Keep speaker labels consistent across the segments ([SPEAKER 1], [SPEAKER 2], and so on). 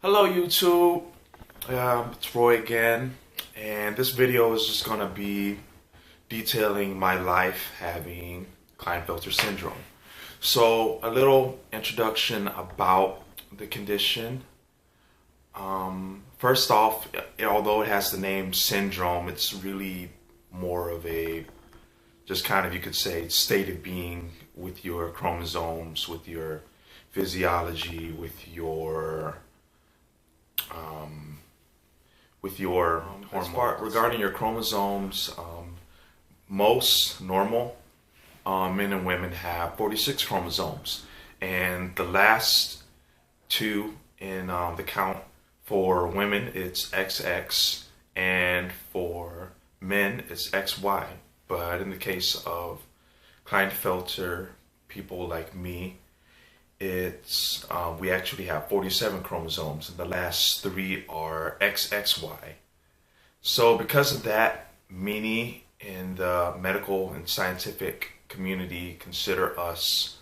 [SPEAKER 1] Hello YouTube, it's Roy again, and this video is just going to be detailing my life having Klinefelter syndrome. So a little introduction about the condition. First off, although it has the name syndrome, it's really more of a, just kind of, you could say, state of being with your chromosomes, with your physiology, um, with your hormones. Regarding your chromosomes, most normal men and women have 46 chromosomes, and the last two in the count for women it's XX, and for men it's XY. But in the case of Klinefelter people like me, it's we actually have 47 chromosomes, and the last three are XXY. So because of that, many in the medical and scientific community consider us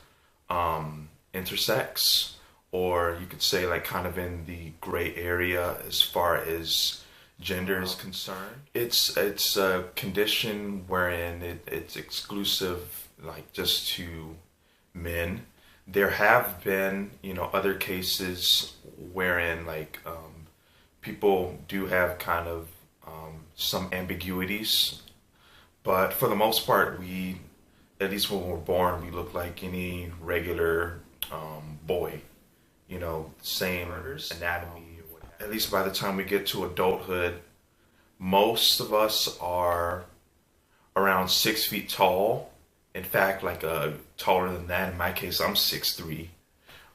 [SPEAKER 1] intersex, or you could say like kind of in the gray area as far as gender is concerned. It's a condition wherein it's exclusive, like just to men. There have been, other cases wherein people do have kind of some ambiguities, but for the most part, at least when we're born, we look like any regular boy. Same anatomy. At least by the time we get to adulthood, most of us are around 6 feet tall. In fact, taller than that. In my case, I'm 6'3".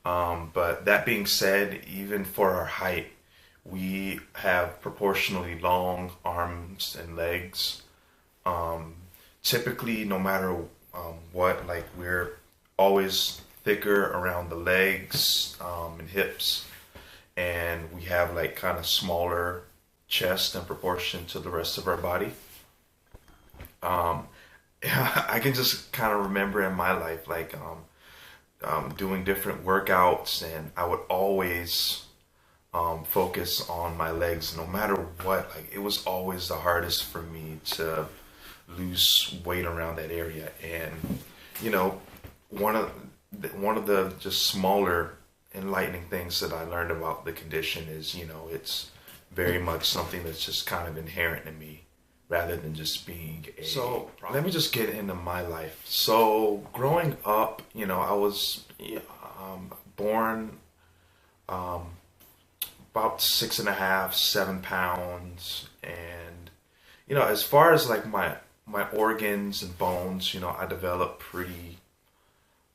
[SPEAKER 1] But that being said, even for our height, we have proportionally long arms and legs. Um, Typically, no matter what, like we're always thicker around the legs and hips, and we have like kind of smaller chest in proportion to the rest of our body. Um, I can just kind of remember in my life, doing different workouts, and I would always focus on my legs no matter what. Like, it was always the hardest for me to lose weight around that area. And, you know, one of the just smaller enlightening things that I learned about the condition is, it's very much something that's just kind of inherent in me rather than just being a problem. Let me just get into my life. So growing up, I was born um, about 6.5, 7 pounds, and as far as like my organs and bones, I developed pretty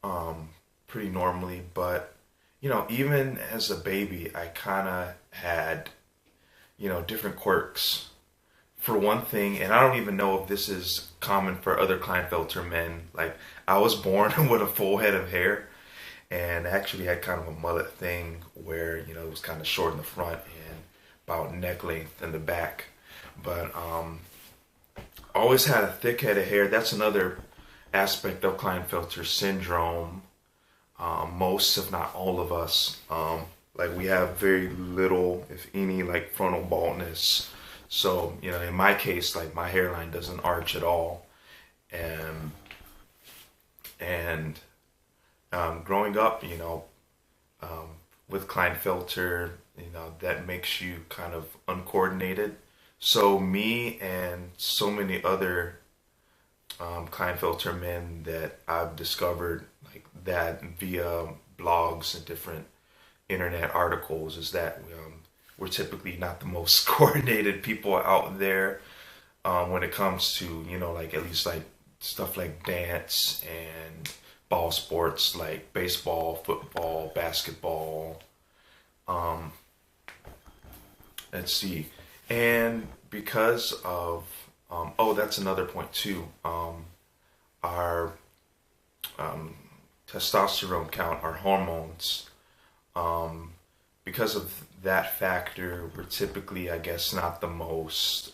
[SPEAKER 1] normally. But even as a baby, I kind of had different quirks. For one thing, and I don't even know if this is common for other Klinefelter men, like I was born with a full head of hair, and actually had kind of a mullet thing where it was kind of short in the front and about neck length in the back. But always had a thick head of hair. That's another aspect of Klinefelter syndrome. Most, if not all of us, like we have very little, if any, like frontal baldness. So, in my case, like my hairline doesn't arch at all. And growing up, um, with Klinefelter, that makes you kind of uncoordinated. So me and so many other Klinefelter men that I've discovered like that via blogs and different internet articles is that we're typically not the most coordinated people out there when it comes to like at least like stuff like dance and ball sports like baseball, football, basketball. Um, let's see, and because of oh, that's another point too. Our um, testosterone count, our hormones. Um, because of that factor, we're typically, I guess, not the most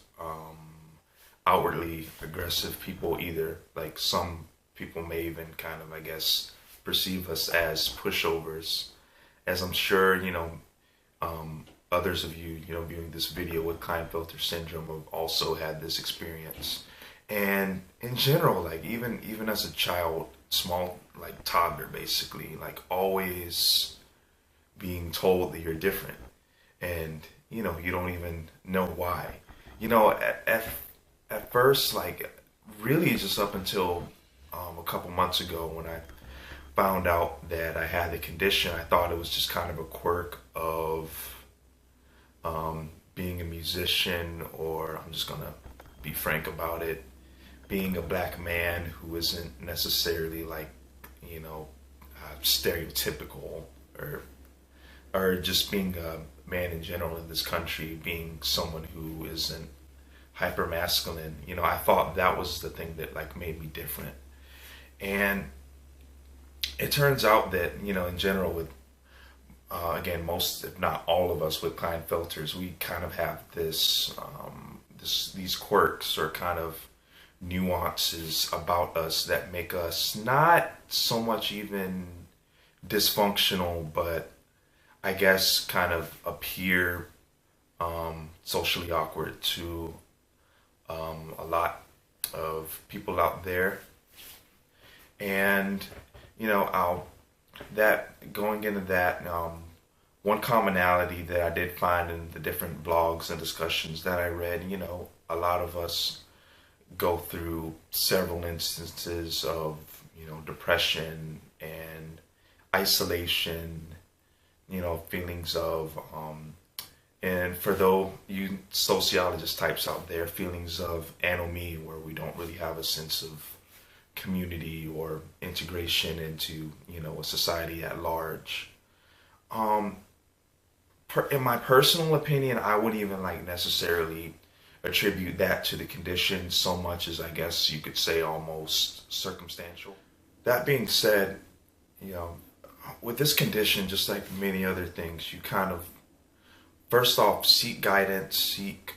[SPEAKER 1] outwardly aggressive people either. Like some people may even kind of, I guess, perceive us as pushovers, as I'm sure, others of you, viewing this video with Klinefelter syndrome have also had this experience. And in general, like even as a child, small, like toddler, basically, like always being told that you're different, and you don't even know why. At first, like really just up until a couple months ago when I found out that I had the condition, I thought it was just kind of a quirk of being a musician, or I'm just gonna be frank about it, being a black man who isn't necessarily like, stereotypical, or just being a man in general in this country, being someone who isn't hyper masculine. I thought that was the thing that like made me different. And it turns out that, in general with, again, most, if not all of us with Klinefelters, we kind of have these quirks or kind of nuances about us that make us not so much even dysfunctional, but I guess kind of appear socially awkward to a lot of people out there. And going into that, one commonality that I did find in the different blogs and discussions that I read, a lot of us go through several instances of depression and isolation, feelings of and for those you sociologist types out there, feelings of anomie, where we don't really have a sense of community or integration into a society at large. In my personal opinion, I wouldn't even like necessarily attribute that to the condition so much as, I guess you could say, almost circumstantial. That being said, with this condition, just like many other things, you kind of first off seek guidance, seek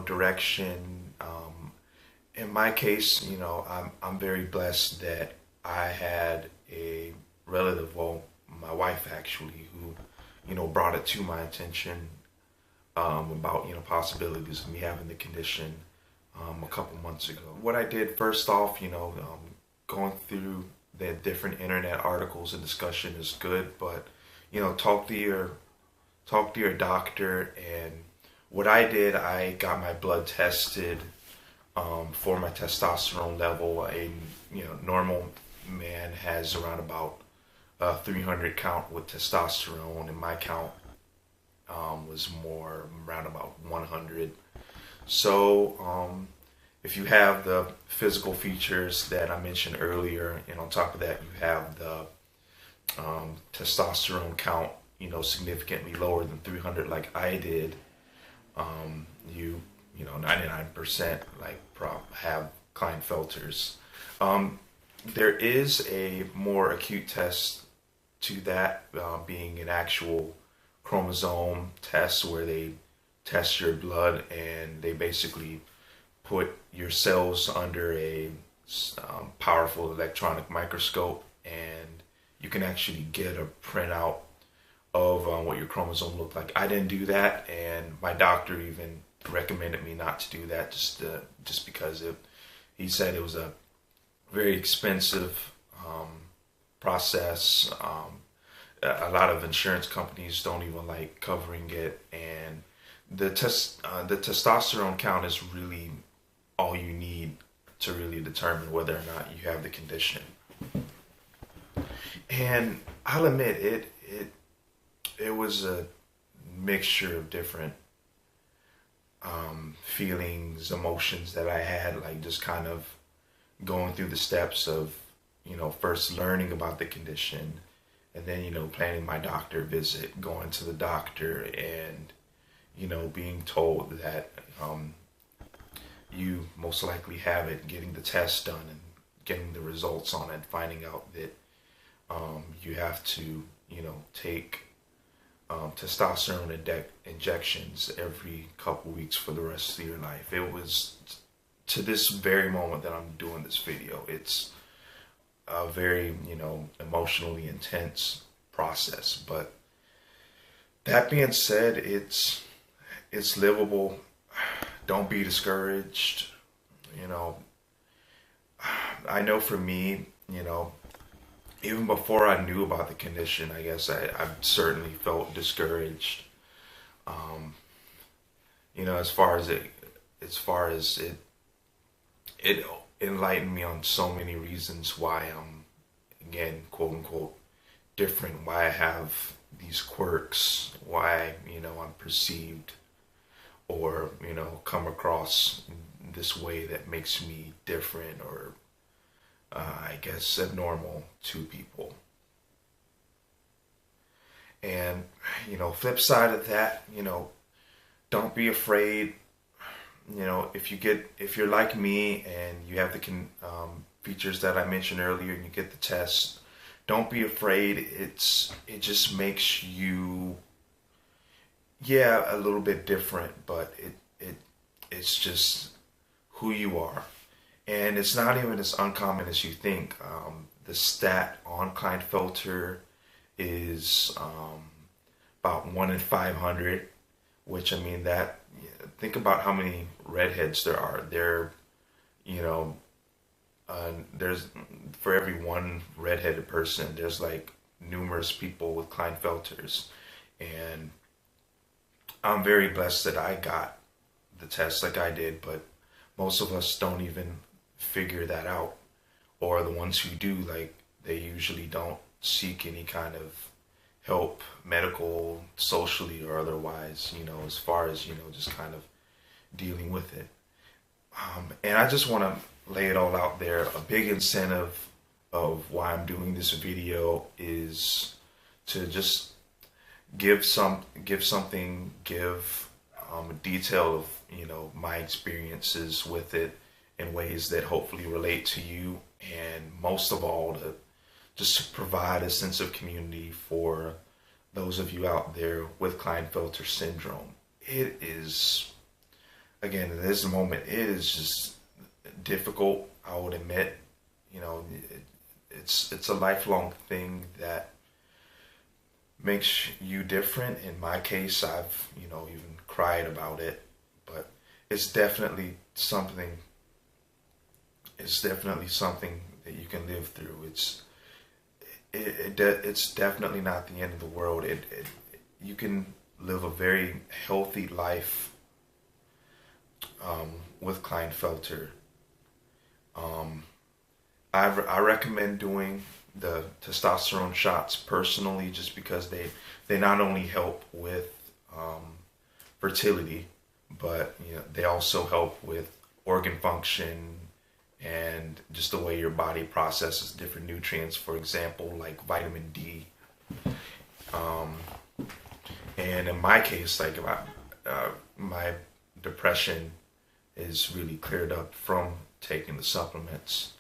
[SPEAKER 1] direction. In my case, I'm very blessed that I had a relative, well, my wife actually, who brought it to my attention about possibilities of me having the condition a couple months ago. What I did first off, going through the different internet articles and discussion is good, but talk to your doctor. And what I did, I got my blood tested for my testosterone level. A normal man has around about 300 count with testosterone, and my count was more around about 100. So if you have the physical features that I mentioned earlier, and on top of that you have the testosterone count significantly lower than 300 like I did, 99% like have Klinefelters. There is a more acute test to that, being an actual chromosome test where they test your blood and they basically put your cells under a powerful electronic microscope, and you can actually get a printout of what your chromosome looked like. I didn't do that, and my doctor even recommended me not to do that, just because he said it was a very expensive process. A lot of insurance companies don't even like covering it, and the testosterone count is really all you need to really determine whether or not you have the condition. And I'll admit it was a mixture of different feelings, emotions that I had, like just kind of going through the steps of first learning about the condition, and then planning my doctor visit, going to the doctor, and being told that you most likely have it, getting the test done and getting the results on it, finding out that you have to take testosterone injections every couple weeks for the rest of your life. It was, to this very moment that I'm doing this video, it's very emotionally intense. process. But that being said, it's livable. Don't be discouraged. You know, I know for me, even before I knew about the condition, I guess I certainly felt discouraged. Um, as far as it enlightened me on so many reasons why I'm, again, quote unquote, different, why I have these quirks, why, I'm perceived or, come across this way that makes me different or, I guess, abnormal to people. And, flip side of that, don't be afraid. If you're like me and you have the features that I mentioned earlier and you get the test, don't be afraid. It just makes you, yeah, a little bit different, but it's just who you are. And it's not even as uncommon as you think. The stat on Klinefelter is about 1 in 500, which, I mean, that, think about how many redheads there are. You know, there's, for every one redheaded person, there's like numerous people with Klinefelters. And I'm very blessed that I got the test like I did, but most of us don't even figure that out. Or the ones who do, like, they usually don't seek any kind of help, medical, socially, or otherwise, as far as, just kind of dealing with it. And I just want to lay it all out there. A big incentive of why I'm doing this video is to just give a detail of, my experiences with it in ways that hopefully relate to you, and most of all, to just provide a sense of community for those of you out there with Klinefelter syndrome. It is, again, in this moment, it is just difficult, I would admit. It's a lifelong thing that makes you different. In my case, I've, even cried about it, but it's definitely something, that you can live through. It's definitely not the end of the world. You can live a very healthy life with Klinefelter. I recommend doing the testosterone shots personally, just because they not only help with fertility, but they also help with organ function and just the way your body processes different nutrients, for example, like vitamin D. Um, and in my case, like, my depression is really cleared up from taking the supplements.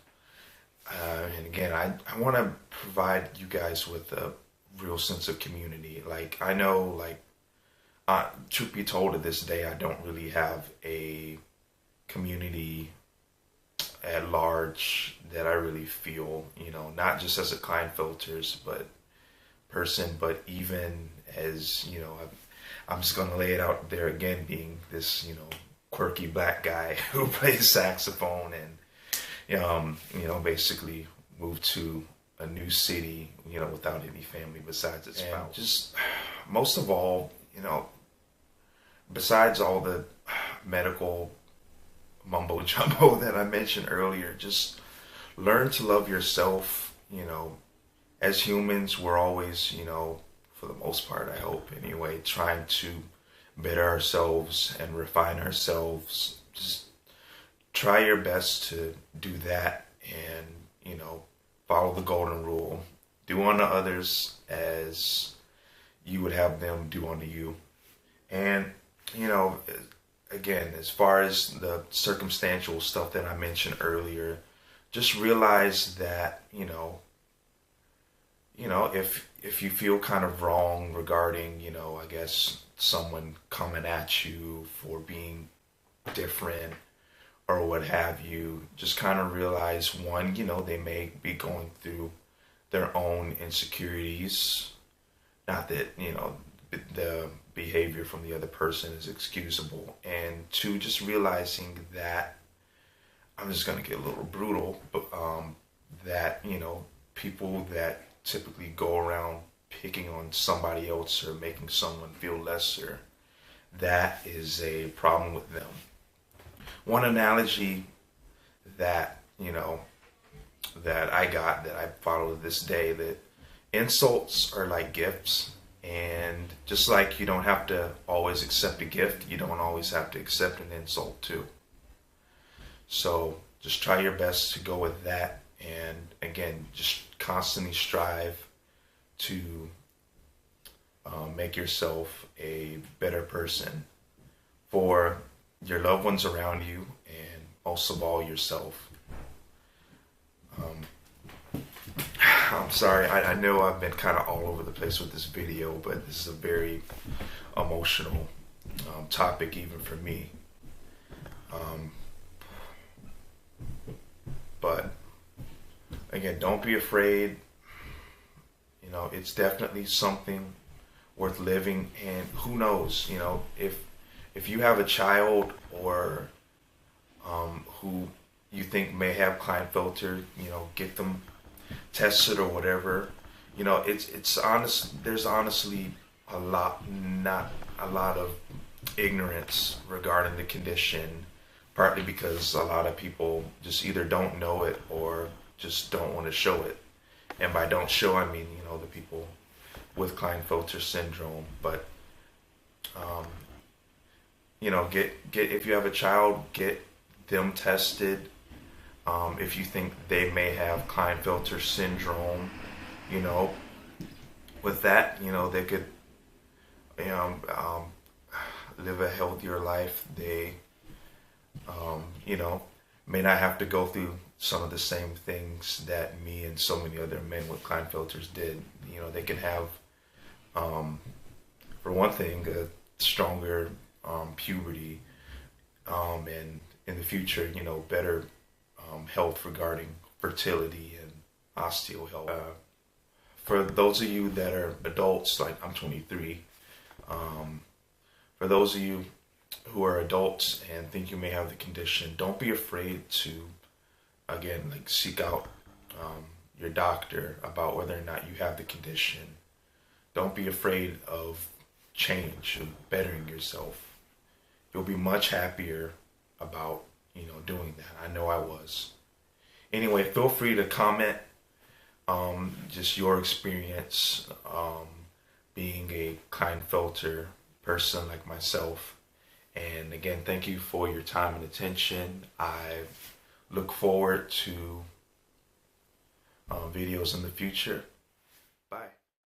[SPEAKER 1] And again, I want to provide you guys with a real sense of community. Like, I know, like, truth be told, to this day, I don't really have a community at large that I really feel, not just as a Klinefelters but person, but even as, I'm just going to lay it out there again, being this, quirky black guy who plays saxophone and, basically moved to a new city, without any family besides its spouse. And just, most of all, besides all the medical mumbo jumbo that I mentioned earlier, just learn to love yourself. As humans, we're always, for the most part, I hope anyway, trying to better ourselves and refine ourselves. Just try your best to do that, and, follow the golden rule. Do unto others as you would have them do unto you. And, again, as far as the circumstantial stuff that I mentioned earlier, just realize that, if you feel kind of wrong regarding, I guess, someone coming at you for being different or what have you, just kind of realize, one, they may be going through their own insecurities, not that, the behavior from the other person is excusable. And two, just realizing that, I'm just going to get a little brutal, but that, people that typically go around picking on somebody else or making someone feel lesser, that is a problem with them. One analogy that, that I got, that I follow to this day, that insults are like gifts. And just like you don't have to always accept a gift, you don't always have to accept an insult too. So just try your best to go with that. And again, just constantly strive to make yourself a better person for your loved ones around you, and most of all yourself. I'm sorry, I know I've been kind of all over the place with this video, but this is a very emotional topic even for me. But again, don't be afraid. It's definitely something worth living. And who knows, if you have a child or who you think may have Klinefelter, get them tested or whatever. It's honest. There's honestly not a lot of ignorance regarding the condition, partly because a lot of people just either don't know it or just don't want to show it. And by don't show, I mean, the people with Klinefelter syndrome. But, get if you have a child, get them tested. If you think they may have Klinefelter syndrome, with that, they could, live a healthier life. They, may not have to go through some of the same things that me and so many other men with Klinefelters did. They can have, for one thing, a stronger puberty, and in the future, better health regarding fertility and osteohealth. For those of you that are adults, like I'm 23, for those of you who are adults and think you may have the condition, don't be afraid to, again, seek out your doctor about whether or not you have the condition. Don't be afraid of change, of bettering yourself. You'll be much happier about, doing that. I know I was. Anyway, feel free to comment just your experience being a Klinefelter person like myself. And again, thank you for your time and attention. I look forward to videos in the future.